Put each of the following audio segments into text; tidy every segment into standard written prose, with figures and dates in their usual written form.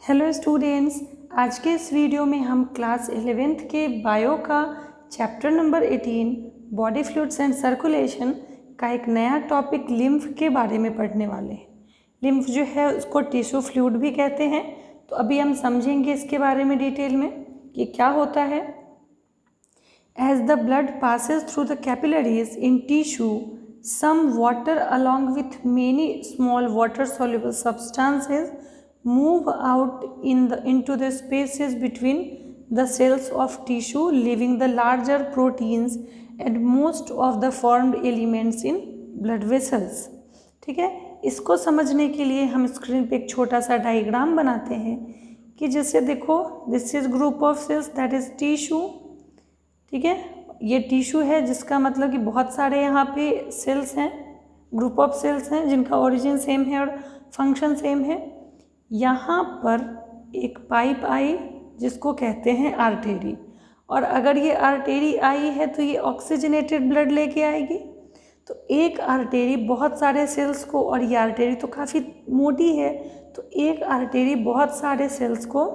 Hello students, आज के इस वीडियो में हम क्लास 11th के बायो का chapter number 18 body fluids and circulation का एक नया टॉपिक लिम्फ के बारे में पढ़ने वाले हैं। लिम्फ जो है उसको टिश्यू फ्लूइड भी कहते हैं। तो अभी हम समझेंगे इसके बारे में डिटेल में कि क्या होता है। As the blood passes through the capillaries in tissue, some water along with many small water-soluble substances move out into the spaces between the cells of tissue, leaving the larger proteins and most of the formed elements in blood vessels. ठीक है, इसको समझने के लिए हम screen पे एक छोटा सा डायग्राम बनाते हैं कि जैसे देखो, this is group of cells that is tissue. ठीक है, ये टिश्यू है जिसका मतलब कि बहुत सारे यहाँ पे सेल्स हैं, ग्रुप ऑफ सेल्स हैं जिनका ओरिजिन सेम है और फंक्शन सेम है। यहाँ पर एक पाइप आई जिसको कहते हैं आर्टेरी, और अगर ये आर्टेरी आई है तो ये ऑक्सीजनेटेड ब्लड लेके आएगी। तो एक आर्टेरी बहुत सारे सेल्स को, और ये आर्टेरी तो काफ़ी मोटी है, तो एक आर्टेरी बहुत सारे सेल्स को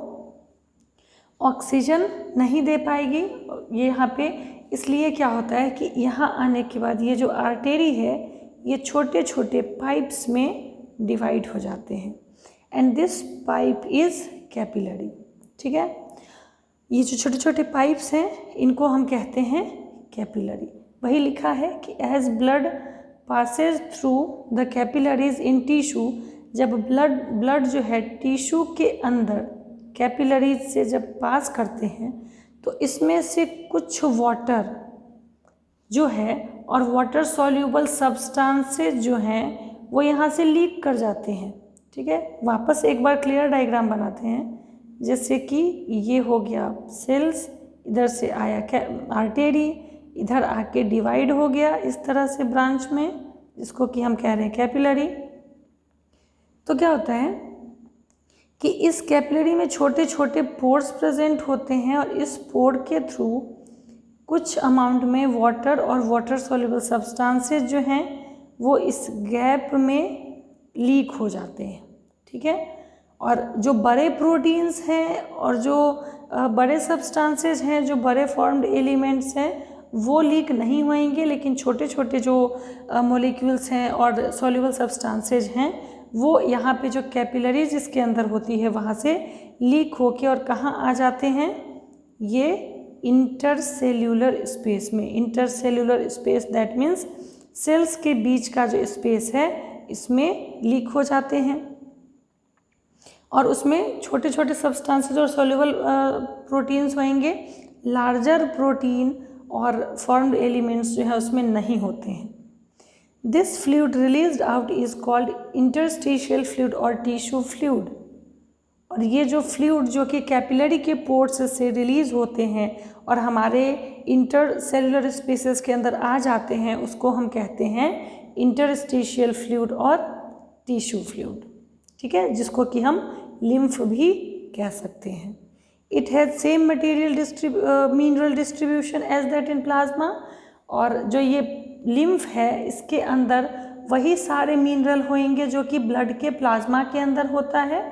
ऑक्सीजन नहीं दे पाएगी ये यहाँ पे। इसलिए क्या होता है कि यहाँ आने के बाद ये जो आर्टेरी है ये छोटे छोटे पाइप्स में डिवाइड हो जाते हैं, and this pipe is capillary. ठीक है, ये जो छोटे छोटे पाइप्स हैं इनको हम कहते हैं कैपिलरी। वही लिखा है कि as blood passes through the capillaries in tissue, जब ब्लड जो है टिश्यू के अंदर कैपिलरीज से जब पास करते हैं तो इसमें से कुछ वाटर जो है और वाटर सॉल्यूबल सब्सटेंसेस जो हैं वो यहाँ से लीक कर जाते हैं। ठीक है, वापस एक बार क्लियर डायग्राम बनाते हैं। जैसे कि ये हो गया सेल्स, इधर से आया आर्टेरी, इधर आके डिवाइड हो गया इस तरह से ब्रांच में, जिसको कि हम कह रहे हैं कैपिलरी। तो क्या होता है कि इस कैपिलरी में छोटे छोटे पोर्स प्रेजेंट होते हैं, और इस पोर के थ्रू कुछ अमाउंट में वाटर और वाटर सॉल्युबल सब्सटेंसेस जो हैं वो इस गैप में लीक हो जाते हैं। ठीक है, और जो बड़े प्रोटीन्स हैं और जो बड़े सब्सटेंसेस हैं, जो बड़े फॉर्म्ड एलिमेंट्स हैं, वो लीक नहीं होंगे, लेकिन छोटे छोटे जो मॉलिक्यूल्स हैं और सॉल्युबल सब्सटेंसेस हैं वो यहाँ पे जो कैपिलरी जिसके अंदर होती है वहाँ से लीक होके और कहाँ आ जाते हैं, ये इंटरसेल्यूलर स्पेस में। Intercellular space that means cells के बीच का जो स्पेस है इसमें लीक हो जाते हैं, और उसमें छोटे छोटे सब्सटेंसेस और सॉल्युबल प्रोटीन्स होंगे। लार्जर प्रोटीन और फॉर्म्ड एलिमेंट्स जो है उसमें नहीं होते हैं। This fluid released out is called interstitial fluid और tissue fluid। और ये जो फ्लूइड जो कि कैपिलरी के पोर्स से रिलीज होते हैं और हमारे इंटरसेलुलर स्पेसेस के अंदर आ जाते हैं उसको हम कहते हैं इंटरस्टिशियल फ्लूइड और टिश्यू फ्लूइड। ठीक है, जिसको कि हम लिम्फ भी कह सकते हैं। It has same material mineral distribution as that in plasma. और जो ये लिम्फ है इसके अंदर वही सारे मिनरल होंगे जो कि ब्लड के प्लाज्मा के अंदर होता है,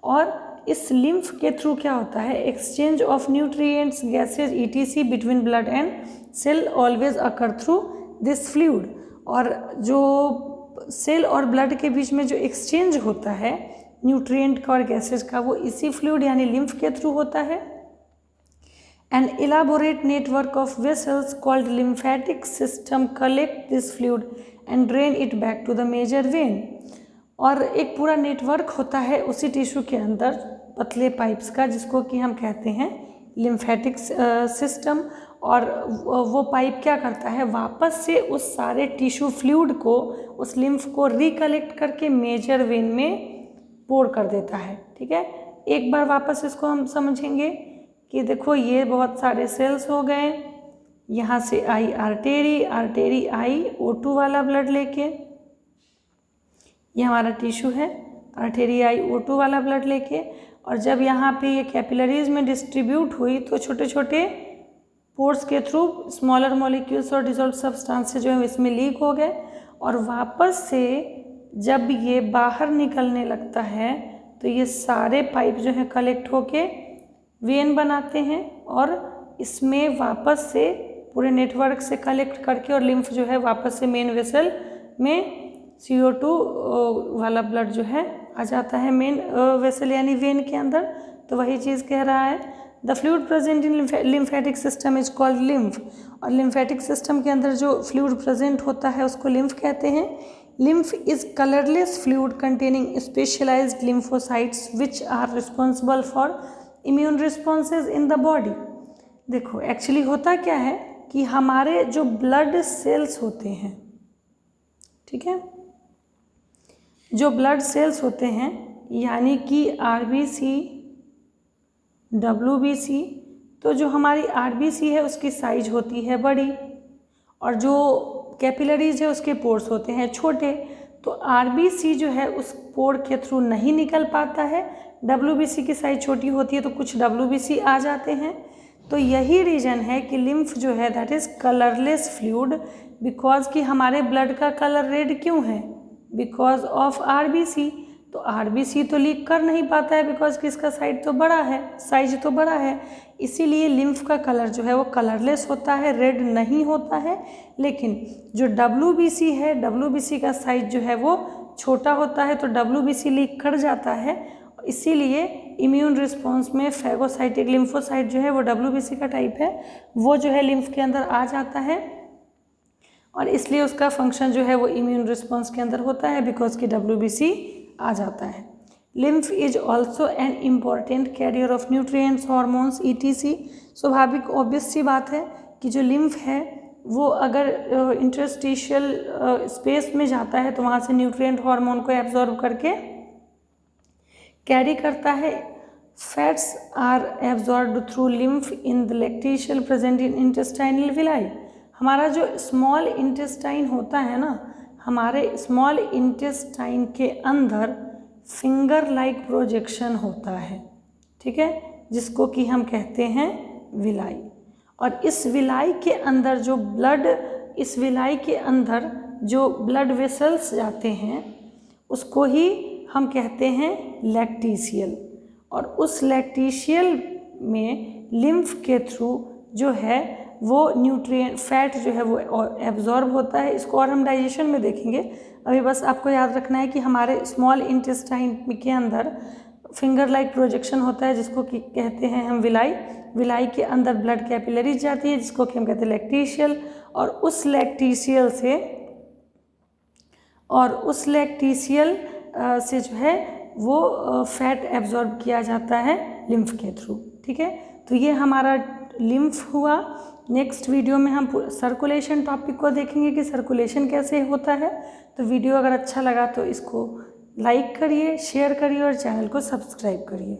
और इस लिम्फ के थ्रू क्या होता है, exchange of nutrients, gases etc between blood and cell always occur through this fluid. और जो सेल और ब्लड के बीच में जो एक्सचेंज होता है न्यूट्रिएंट का और गैसेज का, वो इसी फ्लूइड यानी लिम्फ के थ्रू होता है। An elaborate network of vessels called lymphatic system collect this fluid and drain it back to the major vein। और एक पूरा नेटवर्क होता है उसी टिश्यू के अंदर पतले पाइप्स का, जिसको कि हम कहते हैं लिम्फेटिक सिस्टम। और वो पाइप क्या करता है, वापस से उस सारे टिश्यू फ्लूइड को, उस लिम्फ को रिकलेक्ट करके मेजर वेन में पोर कर देता है। ठीक है, एक बार वापस इसको हम समझेंगे कि देखो ये बहुत सारे सेल्स हो गए, यहाँ से आई आर्टेरी, आर्टेरी आई O2 वाला ब्लड लेके, ये हमारा टिश्यू है, आर्टेरी आई O2 वाला ब्लड लेके, और जब यहाँ पे ये कैपिलरीज में डिस्ट्रीब्यूट हुई तो छोटे छोटे पोर्स के थ्रू स्मॉलर मॉलिक्यूल्स और डिसॉल्व्ड सब्सटेंसेस जो है इसमें लीक हो गए, और वापस से जब ये बाहर निकलने लगता है तो ये सारे पाइप जो हैं कलेक्ट होके वेन बनाते हैं और इसमें वापस से पूरे नेटवर्क से कलेक्ट करके और लिम्फ जो है वापस से मेन वेसल में CO2 वाला ब्लड जो है आ जाता है मेन वेसल यानी वेन के अंदर। तो वही चीज़ कह रहा है, the fluid present in lymphatic system is called lymph. और लिम्फेटिक सिस्टम के अंदर जो फ्लूइड प्रेजेंट होता है उसको लिम्फ कहते हैं। Lymph is colourless fluid containing specialised lymphocytes which are responsible for immune responses in the body. देखो एक्चुअली होता क्या है कि हमारे जो ब्लड सेल्स होते हैं, ठीक है, जो ब्लड सेल्स होते हैं यानी कि RBC, WBC, तो जो हमारी RBC है उसकी साइज होती है बड़ी और जो कैपिलरीज है उसके पोर्स होते हैं छोटे। तो RBC जो है उस पोर के थ्रू नहीं निकल पाता है, WBC की साइज छोटी होती है तो कुछ WBC आ जाते हैं। तो यही रीज़न है कि लिम्फ जो है that is colourless fluid, because कि हमारे ब्लड का कलर रेड क्यों है, बिकॉज ऑफ RBC। तो RBC तो लीक कर नहीं पाता है बिकॉज कि इसका साइज तो बड़ा है, इसीलिए लिम्फ का कलर जो है वो कलरलेस होता है, रेड नहीं होता है। लेकिन जो WBC है, WBC का साइज जो है वो छोटा होता है तो WBC लीक कर जाता है, इसीलिए इम्यून रिस्पॉन्स में फैगोसाइटिक लिम्फोसाइट जो है वो WBC का टाइप है, वो जो है लिम्फ के अंदर आ जाता है और इसलिए उसका फंक्शन जो है वो इम्यून रिस्पॉन्स के अंदर होता है बिकॉज कि WBC आ जाता है। Lymph is also an important carrier of nutrients, hormones ETC। स्वाभाविक ऑब्वियस सी बात है कि जो लिम्फ है वो अगर इंटरस्टिशियल स्पेस में जाता है तो वहाँ से न्यूट्रिएंट हार्मोन को एब्जॉर्ब करके कैरी करता है। Fats are absorbed through lymph in the lacteal present in intestinal villi. हमारा जो स्मॉल इंटेस्टाइन होता है ना, हमारे स्मॉल इंटेस्टाइन के अंदर फिंगर लाइक प्रोजेक्शन होता है, ठीक है, जिसको कि हम कहते हैं विलाई। और इस विलाई के अंदर जो ब्लड वेसल्स जाते हैं उसको ही हम कहते हैं लैक्टीशियल। और उस लैक्टीशियल में लिम्फ के थ्रू जो है वो न्यूट्रिएंट फैट जो है वो एब्जॉर्ब होता है। इसको और हम डाइजेशन में देखेंगे, अभी बस आपको याद रखना है कि हमारे स्मॉल इंटेस्टाइन के अंदर फिंगर लाइक प्रोजेक्शन होता है जिसको कि कहते हैं हम विलाई। विलाई के अंदर ब्लड कैपिलरीज जाती है जिसको कि हम कहते हैं लैक्टीशियल, और उस लैक्टीशियल से जो है वो फैट एब्जॉर्ब किया जाता है लिम्फ के थ्रू, ठीक है। तो ये हमारा लिम्फ हुआ। नेक्स्ट वीडियो में हम सर्कुलेशन टॉपिक को देखेंगे कि सर्कुलेशन कैसे होता है। तो वीडियो अगर अच्छा लगा तो इसको लाइक करिए, शेयर करिए और चैनल को सब्सक्राइब करिए।